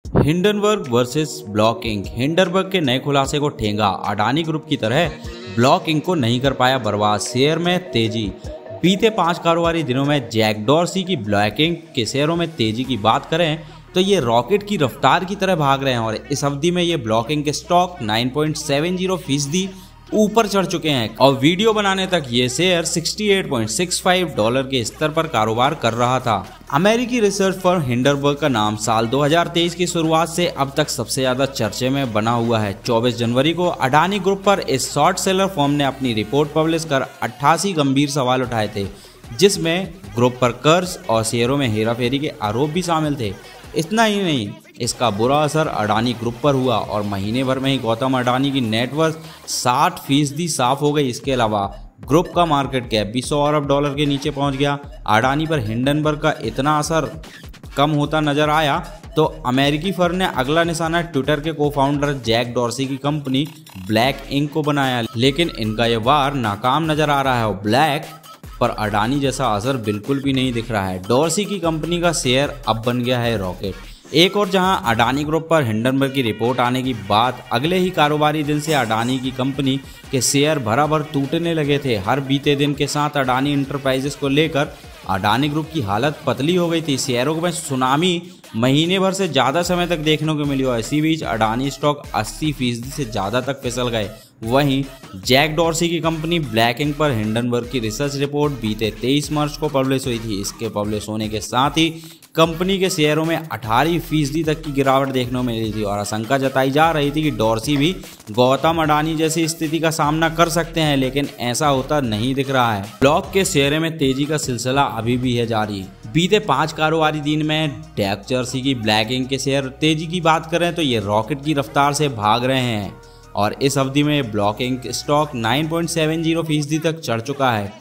Hindenburg versus Block Inc. Hindenburg के नए खुलासे को ठेंगा, अडानी ग्रुप की तरह ब्लॉक इंक को नहीं कर पाया बर्बाद, शेयर में तेजी। बीते 5 कारोबारी दिनों में जैक डॉर्सी की ब्लॉक इंक के शेयरों में तेजी की बात करें तो ये रॉकेट की रफ्तार की तरह भाग रहे हैं और इस अवधि में ये ब्लॉक इंक के स्टॉक 9.70% ऊपर चढ़ चुके हैं और वीडियो बनाने तक ये शेयर $68.65 के स्तर पर कारोबार कर रहा था। अमेरिकी रिसर्च फर्म हिंडनबर्ग का नाम साल 2023 की शुरुआत से अब तक सबसे ज्यादा चर्चे में बना हुआ है। 24 जनवरी को अडानी ग्रुप पर इस शॉर्ट सेलर फर्म ने अपनी रिपोर्ट पब्लिश कर 88 गंभीर सवाल उठाए थे, जिसमें ग्रुप पर कर्ज और शेयरों में हेराफेरी के आरोप भी शामिल थे। इतना ही नहीं, इसका बुरा असर अडानी ग्रुप पर हुआ और महीने भर में ही गौतम अडानी की नेटवर्थ 60% साफ हो गई। इसके अलावा ग्रुप का मार्केट कैप भी $100 अरब के नीचे पहुंच गया। अडानी पर हिंडनबर्ग का इतना असर कम होता नजर आया तो अमेरिकी फर्म ने अगला निशाना ट्विटर के को-फाउंडर जैक डॉर्सी की कंपनी ब्लैक इंक को बनाया, लेकिन इनका यह वार नाकाम नजर आ रहा है और ब्लैक पर अडानी जैसा असर बिल्कुल भी नहीं दिख रहा है। डॉर्सी की कंपनी का शेयर अब बन गया है रॉकेट। एक और जहां अडानी ग्रुप पर हिंडनबर्ग की रिपोर्ट आने की बात, अगले ही कारोबारी दिन से अडानी की कंपनी के शेयर भराभर टूटने लगे थे। हर बीते दिन के साथ अडानी इंटरप्राइजेस को लेकर अडानी ग्रुप की हालत पतली हो गई थी। शेयरों में सुनामी महीने भर से ज़्यादा समय तक देखने को मिली और इसी बीच अडानी स्टॉक 80% से ज़्यादा तक फिसल गए। वहीं जैक डॉर्सी की कंपनी ब्लैक इंक पर हिंडनबर्ग की रिसर्च रिपोर्ट बीते 23 मार्च को पब्लिश हुई थी। इसके पब्लिश होने के साथ ही कंपनी के शेयरों में 18% तक की गिरावट देखने को मिली थी और आशंका जताई जा रही थी कि डॉर्सी भी गौतम अडानी जैसी स्थिति का सामना कर सकते हैं, लेकिन ऐसा होता नहीं दिख रहा है। ब्लॉक के शेयर में तेजी का सिलसिला अभी भी है जारी। बीते 5 कारोबारी दिन में जैक डॉर्सी की ब्लैक इंक के शेयर तेजी की बात करें तो ये रॉकेट की रफ्तार से भाग रहे हैं और इस अवधि में ब्लॉक इंक स्टॉक 9.70% तक चढ़ चुका है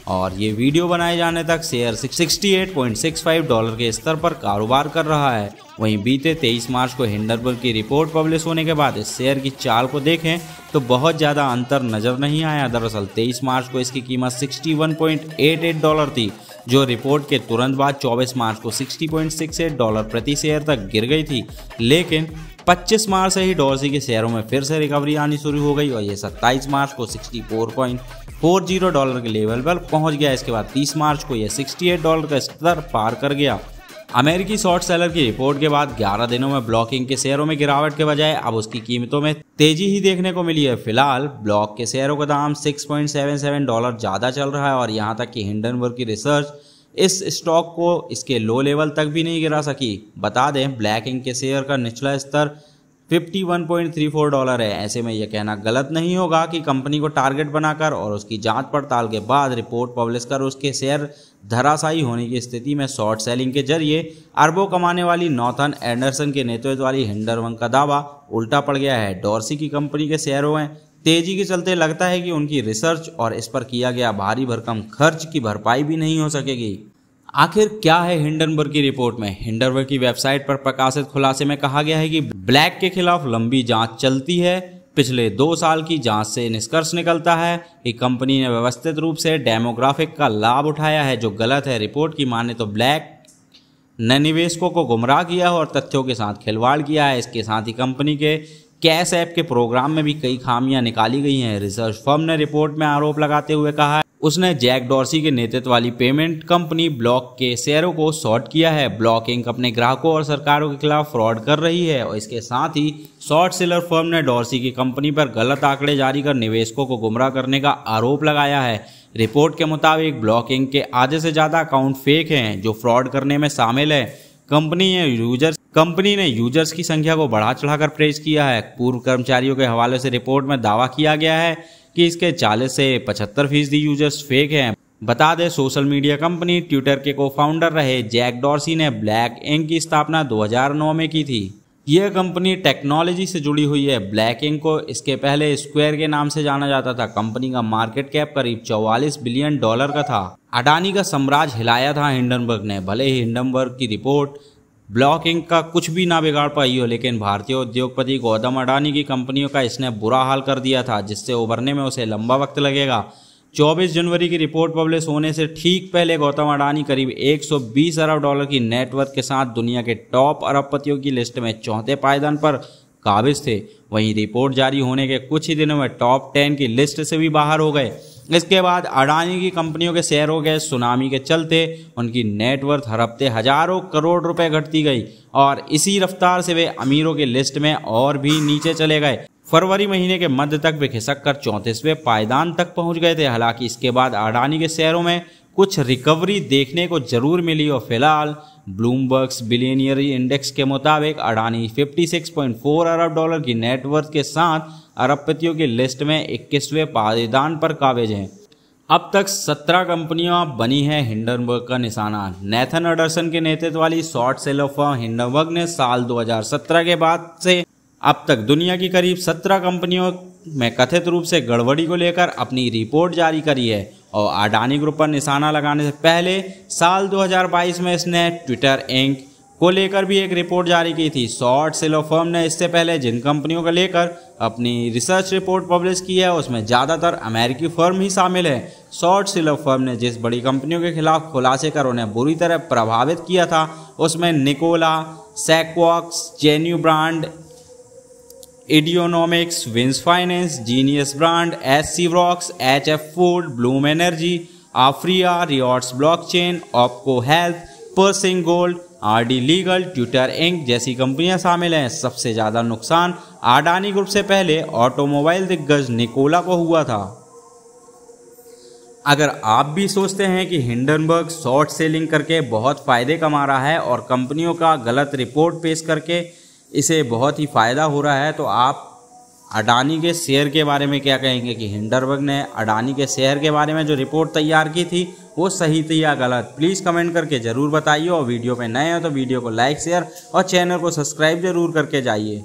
और ये वीडियो बनाए जाने तक शेयर $68.65 के स्तर पर कारोबार कर रहा है। वहीं बीते 23 मार्च को हिंडनबर्ग की रिपोर्ट पब्लिश होने के बाद इस शेयर की चाल को देखें तो बहुत ज़्यादा अंतर नजर नहीं आया। दरअसल 23 मार्च को इसकी कीमत $61.88 थी, जो रिपोर्ट के तुरंत बाद 24 मार्च को $60.68 प्रति शेयर तक गिर गई थी, लेकिन 25 मार्च से ही डॉर्सी के शेयरों में फिर से रिकवरी आनी शुरू हो गई और ये 27 मार्च को $64.40 के लेवल पर पहुंच गया। इसके बाद 30 मार्च को यह $68 का स्तर पार कर गया। अमेरिकी शॉर्ट सेलर की रिपोर्ट के बाद 11 दिनों में ब्लॉक इंक के शेयरों में गिरावट के बजाय अब उसकी कीमतों में तेजी ही देखने को मिली है। फिलहाल ब्लॉक के शेयरों का दाम $6.77 ज़्यादा चल रहा है और यहाँ तक कि हिंडनबर्ग की रिसर्च इस स्टॉक को इसके लो लेवल तक भी नहीं गिरा सकी। बता दें, ब्लैक इंक के शेयर का निचला स्तर $51.34 है। ऐसे में यह कहना गलत नहीं होगा कि कंपनी को टारगेट बनाकर और उसकी जांच पड़ताल के बाद रिपोर्ट पब्लिश कर उसके शेयर धराशायी होने की स्थिति में शॉर्ट सेलिंग के जरिए अरबों कमाने वाली नॉर्थन एंडरसन के नेतृत्व वाली हिंडनबर्ग का दावा उल्टा पड़ गया है। डॉर्सी की कंपनी के शेयरों में तेजी के चलते लगता है कि उनकी रिसर्च और इस पर किया गया भारी भरकम खर्च की भरपाई भी नहीं हो सकेगी। आखिर क्या है हिंडनबर्ग की रिपोर्ट में? हिंडनबर्ग की वेबसाइट पर प्रकाशित खुलासे में कहा गया है कि ब्लैक के खिलाफ लंबी जांच चलती है। पिछले 2 साल की जांच से निष्कर्ष निकलता है कि कंपनी ने व्यवस्थित रूप से डेमोग्राफिक का लाभ उठाया है, जो गलत है। रिपोर्ट की माने तो ब्लैक ने निवेशकों को गुमराह किया और तथ्यों के साथ खिलवाड़ किया है। इसके साथ ही कंपनी के कैश ऐप के प्रोग्राम में भी कई खामियां निकाली गई हैं। रिसर्च फर्म ने रिपोर्ट में आरोप लगाते हुए कहा है उसने जैक डॉर्सी के नेतृत्व वाली पेमेंट कंपनी ब्लॉक के शेयरों को शॉर्ट किया है। ब्लॉक इंक अपने ग्राहकों और सरकारों के खिलाफ फ्रॉड कर रही है और इसके साथ ही शॉर्ट सेलर फर्म ने डॉर्सी की कंपनी पर गलत आंकड़े जारी कर निवेशकों को गुमराह करने का आरोप लगाया है। रिपोर्ट के मुताबिक ब्लॉक इंक के आधे से ज्यादा अकाउंट फेक हैं, जो फ्रॉड करने में शामिल है। कंपनी ने यूजर्स की संख्या को बढ़ा चढ़ाकर प्रेज किया है। पूर्व कर्मचारियों के हवाले से रिपोर्ट में दावा किया गया है कि इसके 40 से 75% यूजर्स फेक हैं। बता दें, सोशल मीडिया कंपनी ट्विटर के को-फाउंडर रहे जैक डॉर्सी ने ब्लैक इंक की स्थापना 2009 में की थी। यह कंपनी टेक्नोलॉजी से जुड़ी हुई है। ब्लैक इंक को इसके पहले स्क्वायर के नाम से जाना जाता था। कंपनी का मार्केट कैप करीब $44 बिलियन का था। अडानी का साम्राज्य हिलाया था हिंडनबर्ग ने। भले ही हिंडनबर्ग की रिपोर्ट ब्लॉक इंक का कुछ भी ना बिगाड़ पाई हो, लेकिन भारतीय उद्योगपति गौतम अडानी की कंपनियों का इसने बुरा हाल कर दिया था, जिससे उभरने में उसे लंबा वक्त लगेगा। 24 जनवरी की रिपोर्ट पब्लिश होने से ठीक पहले गौतम अडानी करीब 120 अरब डॉलर की नेटवर्थ के साथ दुनिया के टॉप अरबपतियों की लिस्ट में चौथे पायदान पर काबिज थे। वहीं रिपोर्ट जारी होने के कुछ ही दिनों में टॉप 10 की लिस्ट से भी बाहर हो गए। इसके बाद अडानी की कंपनियों के शेयर हो गए सुनामी के चलते उनकी नेटवर्थ हर हफ्ते हजारों करोड़ रुपए घटती गई और इसी रफ्तार से वे अमीरों की लिस्ट में और भी नीचे चले गए। फरवरी महीने के मध्य तक वे खिसक कर 34वें पायदान तक पहुंच गए थे। हालांकि इसके बाद अडानी के शेयरों में कुछ रिकवरी देखने को जरूर मिली और फिलहाल ब्लूमबर्ग्स बिलियनियर इंडेक्स के मुताबिक अडानी 56.4 अरब डॉलर की नेटवर्थ के साथ अरबपतियों की लिस्ट में 21वें पायदान पर काबिज हैं। अब तक 17 कंपनियां बनी हैं हिंडनबर्ग का निशाना। नेथन एंडरसन के नेतृत्व वाली शॉर्ट सेलर फर्म हिंडनबर्ग ने साल 2017 के बाद से अब तक दुनिया की करीब 17 कंपनियों में कथित रूप से गड़बड़ी को लेकर अपनी रिपोर्ट जारी करी है और अडानी ग्रुप पर निशाना लगाने से पहले साल 2022 में इसने ट्विटर इंक को लेकर भी एक रिपोर्ट जारी की थी। शॉर्ट सेलर फर्म ने इससे पहले जिन कंपनियों को लेकर अपनी रिसर्च रिपोर्ट पब्लिश की है उसमें ज़्यादातर अमेरिकी फर्म ही शामिल है। शॉर्ट सेलर फर्म ने जिस बड़ी कंपनियों के खिलाफ खुलासे कर उन्हें बुरी तरह प्रभावित किया था उसमें निकोला, सैक्वाक्स, जेन्यू brand, Ideanomics, Wins Finance, Genius Brand, SC Rocks, HF Food, Bloom Energy, Aphria, Riots Blockchain, Opko Health, Pershing Gold, RD Legal, Twitter Inc जैसी कंपनियां शामिल हैं। सबसे ज़्यादा नुकसान अडानी ग्रुप से पहले ऑटोमोबाइल दिग्गज निकोला को हुआ था। अगर आप भी सोचते हैं कि हिंडनबर्ग शॉर्ट सेलिंग करके बहुत फ़ायदे कमा रहा है और कंपनियों का गलत रिपोर्ट पेश करके इसे बहुत ही फ़ायदा हो रहा है, तो आप अडानी के शेयर के बारे में क्या कहेंगे कि हिंडनबर्ग ने अडानी के शेयर के बारे में जो रिपोर्ट तैयार की थी वो सही थी या गलत? प्लीज़ कमेंट करके ज़रूर बताइए और वीडियो पे नए हो तो वीडियो को लाइक, शेयर और चैनल को सब्सक्राइब जरूर करके जाइए।